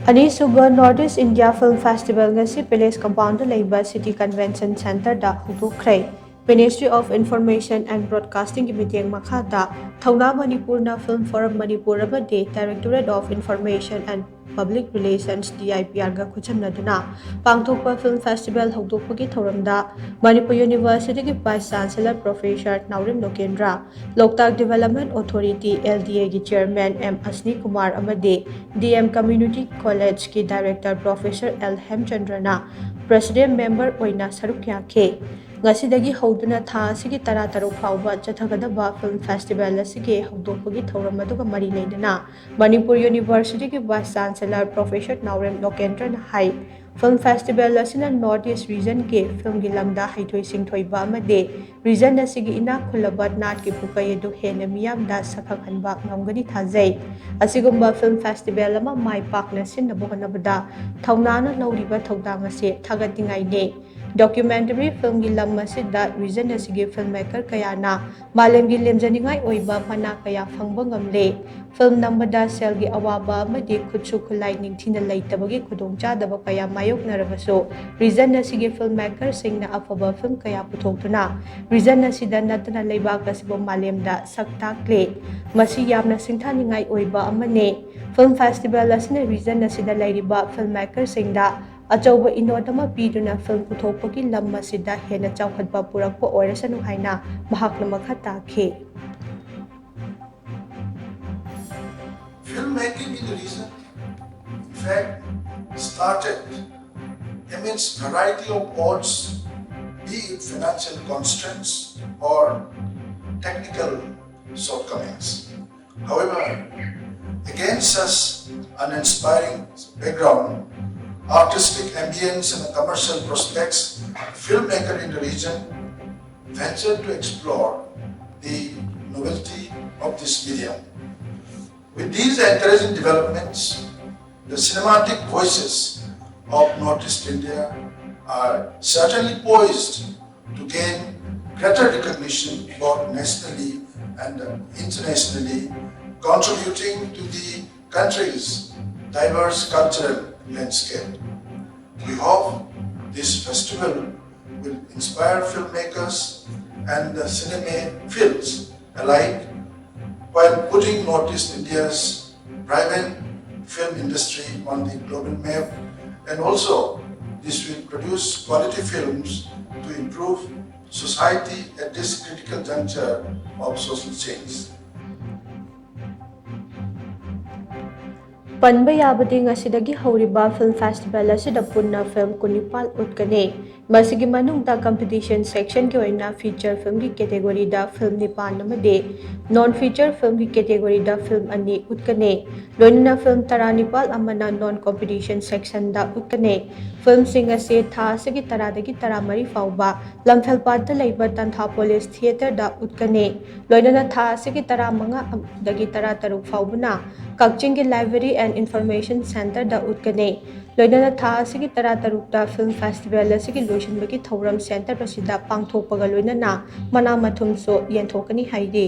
Suba Northeast India Film Festival Ngasi Palace Compound leiba City Convention Center da Houdokkhre. Ministry of Information and Broadcasting Mitiyang Makhada, Thauna Manipurna Film Forum Manipur amadi Directorate of Information and Public Relations DIPR ga khuchamnaduna Pangthokpa Film Festival Houdokpagi thoramda Manipur University ki Vice Chancellor Professor Naurim Lokendra, Loktak Development Authority LDA ki Chairman M Asni Kumar amadi DM Community College ki Director Professor L Hemchandrana President Member oina saruk yakhe. Ngasidagi Houduna Tha Sigi Tara Taruk Fauba Chathagadaba Film Festival Asigi Houdokpagi Thoram aduga mari leidana Manipur University ki Vice Chancellor Professor Naurem Lokendran Hai Film Festival asina Northeast Region ke film gi lamda haithoi singthoiba amade region asigi ina khulabat nat ki pukai edu hena miyam da sakhak hanba ngamgani thajai asigumba film festival ama mai pakna sinnabu hanabada thaunana lauriba thodang ase thagatingai ne documentary film gi lam asida region asigi filmmaker kayana malem gi lemjaningai oiba phana kaya phangba ngamle film nambada sel gi awaba amadi khutsu khulai ningthina leitabagi khudongcha daba kaya mayok narabaso region asigi filmmaker singna afaba film kaya puthokduna region asida natana leiba kasibo malemda saktakle masi yamna singthaningai oiba amane film festival asina region asida leiriba filmmaker singda Achauba inodama piduna film puthokpagi lam asida hena chawkhatba purakpa oirasanu haina mahakna makha takhe. Filmmaking in the region, in fact, started amidst variety of odds, be it financial constraints or technical shortcomings. However, against such an inspiring background, artistic ambience and commercial prospects, filmmaker in the region ventured to explore the novelty of this medium. With these encouraging developments, the cinematic voices of Northeast India are certainly poised to gain greater recognition both nationally and internationally, contributing to the country's diverse cultural landscape. We hope this festival will inspire filmmakers and the cinema fields alike while putting Northeast India's private film industry on the global map, and also this will produce quality films to improve society at this critical juncture of social change. Panba yabadi ngasidagi hauriba film festival asida punna film kunipal utkane masigi manungda competition section ki oina feature film ki category da film nipan amade non feature film ki category da film ani utkane loinana film taranipal amana non competition section da utkane film sing ase tha sigi taradagi taramari fauba lamthalpat da leiba tantha police theater da utkane loinana tha sigi taramanga dagi tarataruk faubuna Kakching Library and Information Center da utkane loinana tha asigi taratarukta film festival asigi loisinbagi thoram center pasida pangthokpaga loinana mana mathum so yenthokani haide